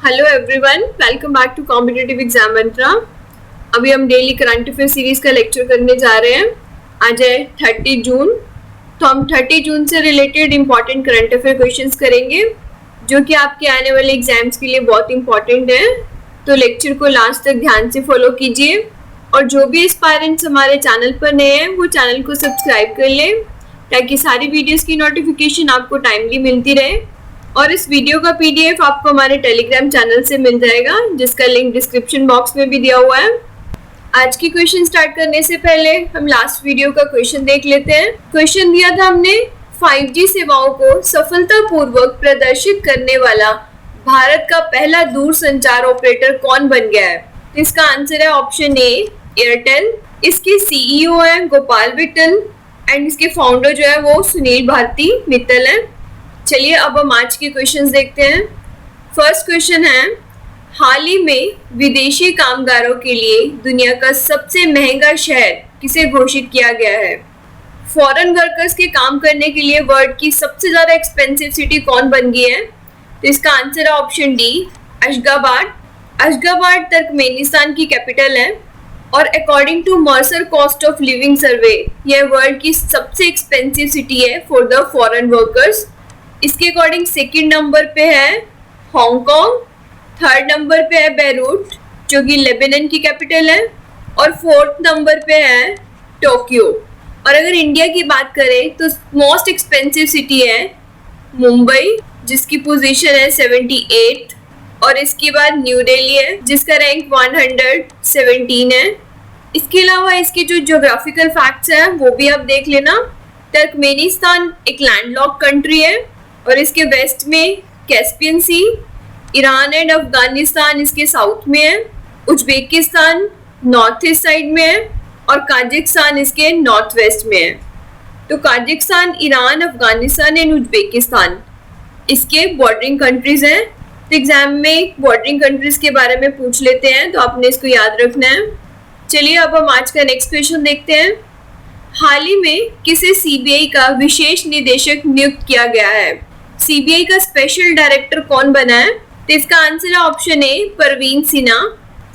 Hello everyone, welcome back to competitive exam Mantra. अभी हम daily current affair series का lecture करने जा रहे हैं। आज है 30 जून, तो हम 30 जून से related important current affair questions करेंगे जो कि आपके आने वाले एग्जाम्स के लिए बहुत इंपॉर्टेंट है। तो लेक्चर को लास्ट तक ध्यान से फॉलो कीजिए और जो भी एस्पायरेंट्स हमारे चैनल पर नए हैं वो चैनल को सब्सक्राइब कर लें ताकि सारी वीडियोस की नोटिफिकेशन आपको टाइमली मिलती रहे। और इस वीडियो का पीडीएफ आपको हमारे टेलीग्राम चैनल से मिल जाएगा जिसका लिंक डिस्क्रिप्शन बॉक्स में भी दिया हुआ है। आज की क्वेश्चन स्टार्ट करने से पहले हम लास्ट वीडियो का क्वेश्चन देख लेते हैं। क्वेश्चन दिया था हमने 5G सेवाओं को सफलतापूर्वक प्रदर्शित करने वाला भारत का पहला दूरसंचार ऑपरेटर कौन बन गया है। तो इसका आंसर है ऑप्शन ए, एयरटेल। इसके सीईओ है गोपाल विट्टल एंड इसके फाउंडर जो है वो सुनील भारती मित्तल है। चलिए अब हम आज के क्वेश्चंस देखते हैं। फर्स्ट क्वेश्चन है, हाल ही में विदेशी कामगारों के लिए दुनिया का सबसे महंगा शहर किसे घोषित किया गया है। फॉरेन वर्कर्स के काम करने के लिए वर्ल्ड की सबसे ज्यादा एक्सपेंसिव सिटी कौन बन गई है। तो इसका आंसर है option D, Ashgabat. Ashgabat Turkmenistan की कैपिटल है और according to Mercer cost of living survey यह वर्ल्ड की सबसे एक्सपेंसिव सिटी है फॉर द फॉरेन वर्कर्स। इसके अकॉर्डिंग सेकंड नंबर पे है हांगकांग, थर्ड नंबर पे है बेरूट जो कि लेबनान की कैपिटल है और फोर्थ नंबर पे है टोक्यो। और अगर इंडिया की बात करें तो मोस्ट एक्सपेंसिव सिटी है मुंबई जिसकी पोजीशन है 78 और इसके बाद न्यू दिल्ली है जिसका रैंक 117 है। इसके अलावा इसके जो ज्योग्राफिकल फैक्ट्स हैं वो भी आप देख लेना। तुर्कमेनिस्तान एक लैंडलॉक कंट्री है और इसके वेस्ट में Caspian sea, Iran and Afghanistan इसके साउथ में है, उज्बेकिस्तान नॉर्थ ईस्ट साइड में है और काजाकिस्तान इसके नॉर्थ वेस्ट में है। तो Kazakhstan, Iran, Afghanistan and Uzbekistan इसके बॉर्डरिंग कंट्रीज हैं। तो एग्जाम में बॉर्डरिंग कंट्रीज के बारे में पूछ लेते हैं तो आपने इसको याद रखना है। चलिए अब हम आज का नेक्स्ट क्वेश्चन देखते हैं। हाल ही में किसे सीबीआई का विशेष निदेशक नियुक्त किया गया है। सीबीआई का स्पेशल डायरेक्टर कौन बना है। तो इसका आंसर है option A, Parveen Sinha.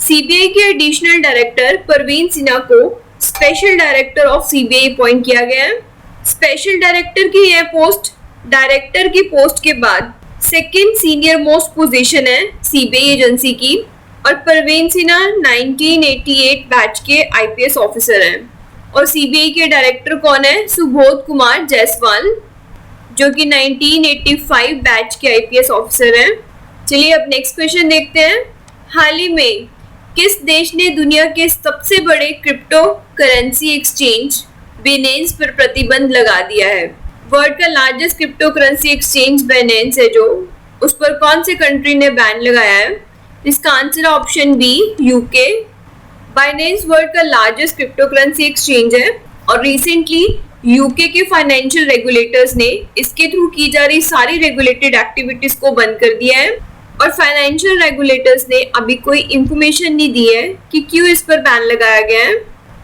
CBI के एडिशनल डायरेक्टर परवीन सिन्हा को special director of CBI appoint किया गया है। स्पेशल डायरेक्टर की यह पोस्ट डायरेक्टर की पोस्ट के बाद सेकेंड सीनियर मोस्ट पोजीशन है सीबीआई एजेंसी की और परवीन सिन्हा 1988 बैच के आईपीएस ऑफिसर हैं। और सीबीआई के डायरेक्टर कौन है, सुबोध कुमार जायसवाल जो कि 1985 बैच के आईपीएस ऑफिसर हैं। चलिए अब नेक्स्ट क्वेश्चन देखते हैं। हाल ही में किस देश ने दुनिया के सबसे बड़े क्रिप्टो करेंसी एक्सचेंज बाइनेंस पर प्रतिबंध लगा दिया है। वर्ल्ड का largest crypto currency exchange Binance है जो उस पर कौन से कंट्री ने बैन लगाया है। इसका आंसर है option B, UK. Binance world का लार्जेस्ट क्रिप्टो करेंसी एक्सचेंज है और रिसेंटली यूके के फाइनेंशियल रेगुलेटर्स ने इसके थ्रू की जा रही सारी रेगुलेटेड एक्टिविटीज को बंद कर दिया है और फाइनेंशियल रेगुलेटर्स ने अभी कोई इंफॉर्मेशन नहीं दी है कि क्यों इस पर बैन लगाया गया है।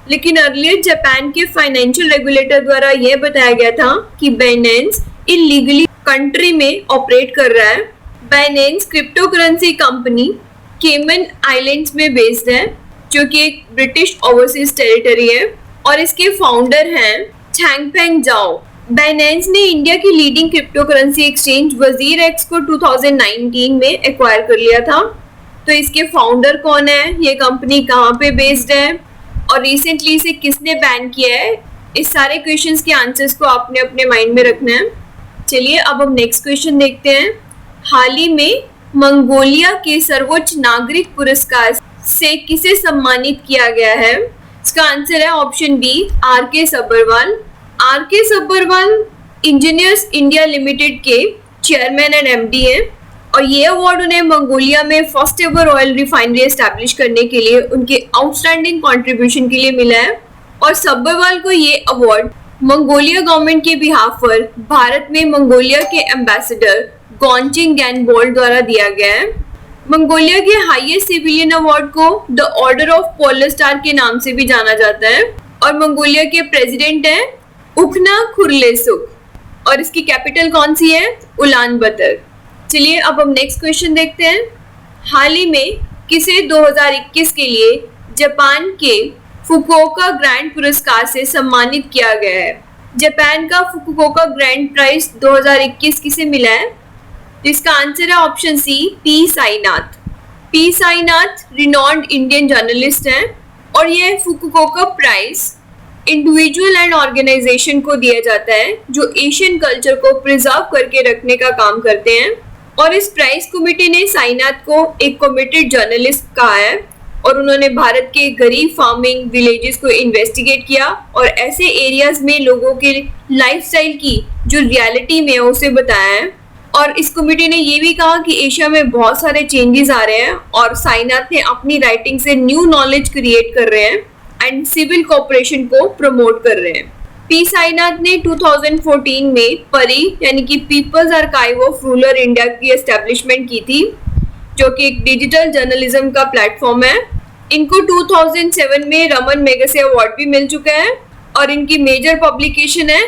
लेकिन अर्लियर जापान के फाइनेंशियल रेगुलेटर द्वारा यह बताया गया था कि बाइनेंस इलीगली कंट्री में ऑपरेट कर रहा है। बाइनेंस क्रिप्टो करेंसी कंपनी केमन आइलैंड्स में बेस्ड है जो कि एक ब्रिटिश ओवरसीज टेरिटरी है और इसके फाउंडर हैं चैंगपेंग जाओ। बाइनेंस ने इंडिया की लीडिंग क्रिप्टो करेंसी एक्सचेंज वजीर एक्स को 2019 में एक्वायर कर लिया था। तो इसके फाउंडर कौन है, ये कंपनी कहाँ पे बेस्ड है और रिसेंटली इसे किसने बैन किया है, इस सारे क्वेश्चंस के आंसर्स को आपने अपने माइंड में रखना है। चलिए अब हम नेक्स्ट क्वेश्चन देखते हैं। हाल ही में मंगोलिया के सर्वोच्च नागरिक पुरस्कार से किसे सम्मानित किया गया है। इसका आंसर है option B, R K. Sabbarwal. R K. Sabbarwal engineers India limited के चेयरमैन एंड एमडी हैं और ये अवार्ड उन्हें मंगोलिया में first ever oil refinery establish करने के लिए उनके आउटस्टैंडिंग कंट्रीब्यूशन के लिए मिला है। और सब्बरवाल को ये अवार्ड मंगोलिया गवर्नमेंट के बिहाफ पर भारत में मंगोलिया के एम्बेसडर गॉन्चिंग गैनबोल द्वारा दिया गया है। मंगोलिया के हाईएस्ट सिविलियन अवार्ड को the order of polar star के नाम से भी जाना जाता है और मंगोलिया के प्रेसिडेंट हैं उखना खुरलेसुख और इसकी कैपिटल कौन सी है, उलान बतर। चलिए अब हम नेक्स्ट क्वेश्चन देखते हैं। हाल ही में किसे 2021 के लिए जापान के फुकुओका ग्रैंड पुरस्कार से सम्मानित किया गया है? जापान का फुकुओका ग्रैंड प्राइज 2021 किसे मिला है? इसका आंसर है option C, P Sainath. P Sainath renowned Indian journalist हैं और ये Fukuoka prize individual and organisation को दिया जाता है जो एशियन कल्चर को प्रिजर्व करके रखने का काम करते हैं। और इस प्राइज कमेटी ने साईनाथ को एक कमिटेड जर्नलिस्ट कहा है और उन्होंने भारत के गरीब फार्मिंग विलेजेस को इन्वेस्टिगेट किया और ऐसे एरियाज में लोगों के लाइफस्टाइल की जो रियलिटी में है उसे बताया है। और इस कमेटी ने ये भी कहा कि एशिया में बहुत सारे चेंजेस आ रहे हैं और साईनाथ ने अपनी राइटिंग से न्यू नॉलेज क्रिएट कर रहे हैं एंड सिविल कोऑपरेशन को प्रमोट कर रहे हैं। पी साईनाथ ने 2014 में परी यानी कि people's archive of rural India की एस्टेब्लिशमेंट की थी जो कि एक डिजिटल जर्नलिज्म का प्लेटफॉर्म है। इनको 2007 में रमन मैगसेसे अवार्ड भी मिल चुका है और इनकी मेजर पब्लिकेशन है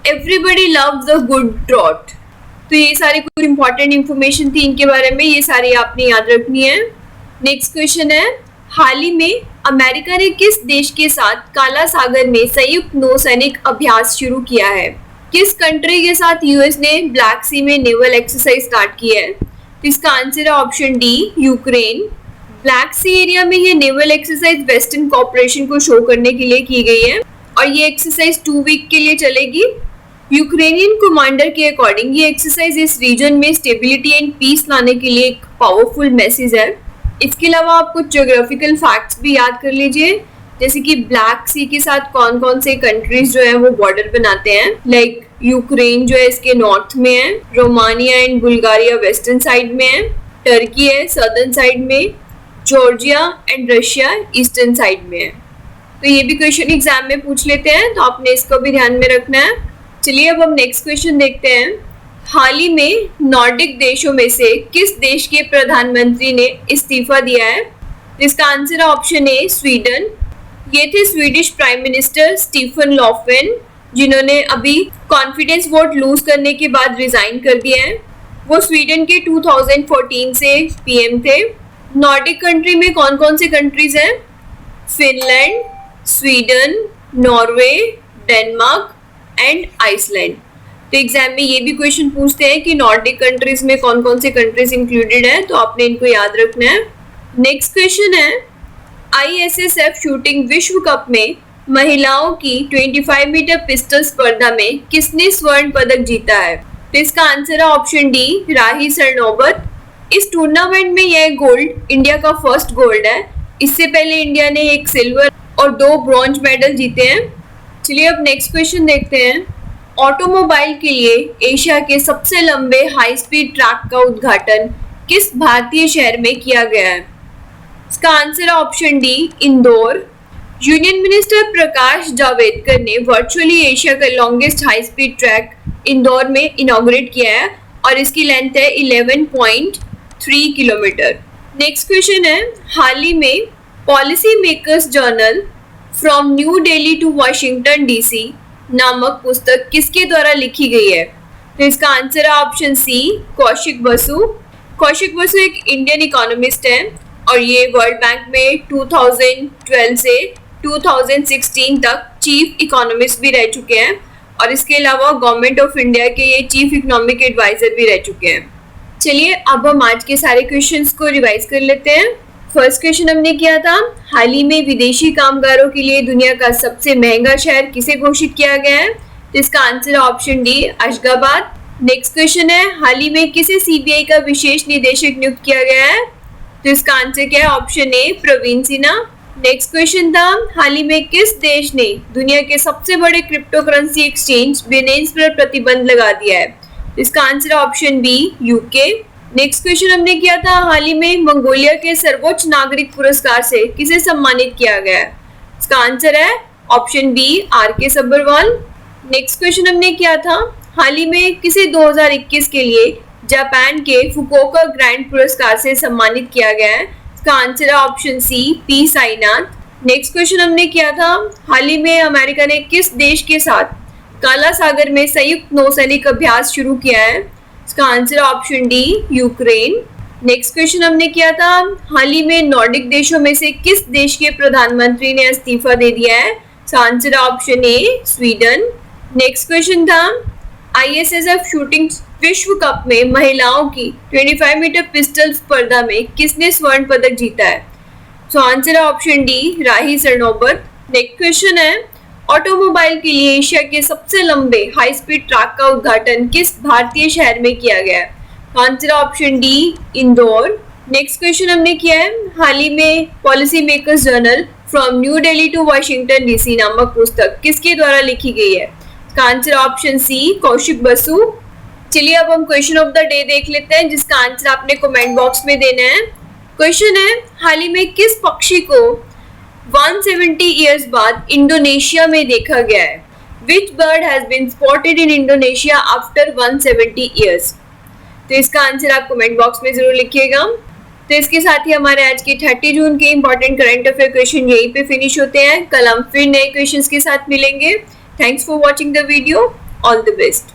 everybody loves the good trout. तो ये सारी कुछ इंपॉर्टेंट इंफॉर्मेशन थी इनके बारे में, ये सारी आपने याद रखनी है। नेक्स्ट क्वेश्चन है, हाल ही में अमेरिका ने किस देश के साथ काला सागर में संयुक्त नौसैनिक अभ्यास शुरू किया है? किस कंट्री के साथ यूएस ने ब्लैक सी में नेवल एक्सरसाइज स्टार्ट की है? तो इसका आंसर है ऑप्शन डी, यूक्रेन। ब्लैक सी एरिया में ये नेवल एक्सरसाइज वेस्टर्न कोऑपरेशन को शो करने के लिए की गई है और ये एक्सरसाइज 2 वीक के लिए चलेगी। यूक्रेनियन कमांडर के अकॉर्डिंग ये एक्सरसाइज इस रीजन में स्टेबिलिटी एंड पीस लाने के लिए एक पावरफुल मैसेज है। इसके अलावा आप कुछ ज्योग्राफिकल फैक्ट्स भी याद कर लीजिए, जैसे कि ब्लैक सी के साथ कौन कौन से कंट्रीज जो है वो बॉर्डर बनाते हैं। लाइक यूक्रेन जो है इसके नॉर्थ में है, Romania and Bulgaria western side में है, टर्की है सदर्न साइड में, Georgia and Russia eastern side में है। तो ये भी क्वेश्चन एग्जाम में पूछ लेते हैं, तो आपने इसको भी ध्यान में रखना है। चलिए अब हम नेक्स्ट क्वेश्चन देखते हैं। हाल ही में नॉर्डिक देशों में से किस देश के प्रधानमंत्री ने इस्तीफा दिया है? इसका आंसर है ऑप्शन ए, स्वीडन। ये थे Swedish prime minister Stefan Lofven, जिन्होंने अभी कॉन्फिडेंस वोट लूज करने के बाद रिजाइन कर दिया है। वो स्वीडन के 2014 से पीएम थे। नॉर्डिक कंट्री में कौन कौन से कंट्रीज हैं? Finland, Sweden, Norway, Denmark and Iceland. तो एग्जाम में ये भी क्वेश्चन पूछते हैं कि नॉर्डिक कंट्रीज में कौन कौन से कंट्रीज इंक्लूडेड है, तो आपने इनको याद रखना है। नेक्स्ट क्वेश्चन है, आईएसएसएफ शूटिंग विश्व कप में महिलाओं की 25 मीटर पिस्टल स्पर्धा में किसने स्वर्ण पदक जीता है? तो इसका आंसर है ऑप्शन डी, राही सरनोबत। इस टूर्नामेंट में यह गोल्ड इंडिया का फर्स्ट गोल्ड है। इससे पहले इंडिया ने एक सिल्वर और 2 ब्रॉन्ज मेडल जीते हैं। चलिए अब नेक्स्ट क्वेश्चन देखते हैं। ऑटोमोबाइल के लिए एशिया के सबसे लंबे हाई स्पीड ट्रैक का उद्घाटन किस भारतीय शहर में किया गया है? इसका आंसर है option D, Indore. Union minister Prakash Javadekar ने वर्चुअली एशिया का longest high speed track Indore में इनॉग्रेट किया है और इसकी लेंथ है 11.3 किलोमीटर। नेक्स्ट क्वेश्चन है, हाल ही में policy makers journal from New Delhi to Washington DC नामक पुस्तक किसके द्वारा लिखी गई है? तो इसका आंसर है ऑप्शन सी, कौशिक बसु। कौशिक बसु एक इंडियन इकोनॉमिस्ट है और ये वर्ल्ड बैंक में 2012 से 2016 तक चीफ इकोनॉमिस्ट भी रह चुके हैं और इसके अलावा गवर्नमेंट ऑफ इंडिया के ये चीफ इकोनॉमिक एडवाइजर भी रह चुके हैं। चलिए अब हम आज के सारे क्वेश्चंस को रिवाइज कर लेते हैं। फर्स्ट क्वेश्चन हमने किया था, हाल ही में विदेशी कामगारों के लिए दुनिया का सबसे महंगा शहर किसे घोषित किया गया है? तो इसका आंसर है option D, Ashgabat. Next question है, हाल ही में किसे सीबीआई का विशेष निदेशक नियुक्त किया गया है? तो इसका आंसर क्या है? Option A, Praveen Sinha. Next question था, हाल ही में किस देश ने दुनिया के सबसे बड़े क्रिप्टो करेंसी एक्सचेंज बिनेंस पर प्रतिबंध लगा दिया है? इसका आंसर है option B, UK. Next question हमने किया था, हाल ही में मंगोलिया के सर्वोच्च नागरिक पुरस्कार से किसे सम्मानित किया गया है? इसका आंसर है ऑप्शन बी, आर के सब्बरवाल। नेक्स्ट क्वेश्चन हमने किया था, हाल ही में किसे 2021 के लिए जापान के फुकुओका ग्रैंड पुरस्कार से सम्मानित किया गया है? इसका आंसर है option C, P Sainath. Next question हमने किया था, हाल ही में अमेरिका ने किस देश के साथ काला सागर में संयुक्त नौसैनिक अभ्यास शुरू किया है? इसका answer option D, Ukraine. Next question हमने किया था, हाल ही में नॉर्डिक देशों में से किस देश के प्रधानमंत्री ने इस्तीफा दे दिया है? So answer option A Sweden. Next question था, आईएसएसएफ शूटिंग विश्व कप में महिलाओं की 25 मीटर पिस्टल स्पर्धा में किसने स्वर्ण पदक जीता है? So answer option D Rahi Sarnobat. Next question है, ऑटोमोबाइल के लिए एशिया के सबसे लंबे हाई स्पीड ट्रैक का उद्घाटन किस भारतीय शहर में किया गया है? Answer option D Indore. Next question हमने किया है, हाल ही में policy makers journal from New Delhi to Washington DC नामक पुस्तक किसके द्वारा लिखी गई है? इसका answer option C Kaushik Basu. चलिए अब हम क्वेश्चन ऑफ द डे देख लेते हैं, जिसका आंसर आपने कमेंट बॉक्स में देना है। क्वेश्चन है, हाल ही में किस पक्षी को 170 ईयर्स बाद इंडोनेशिया में देखा गया है? Which bird has been spotted in Indonesia after 170 years? तो इसका आंसर आप कमेंट बॉक्स में जरूर लिखिएगा। तो इसके साथ ही हमारे आज के 30 जून के इंपॉर्टेंट करंट अफेयर क्वेश्चन यहीं पे फिनिश होते हैं। कल हम फिर नए क्वेश्चंस के साथ मिलेंगे। Thanks for watching the video. All the best.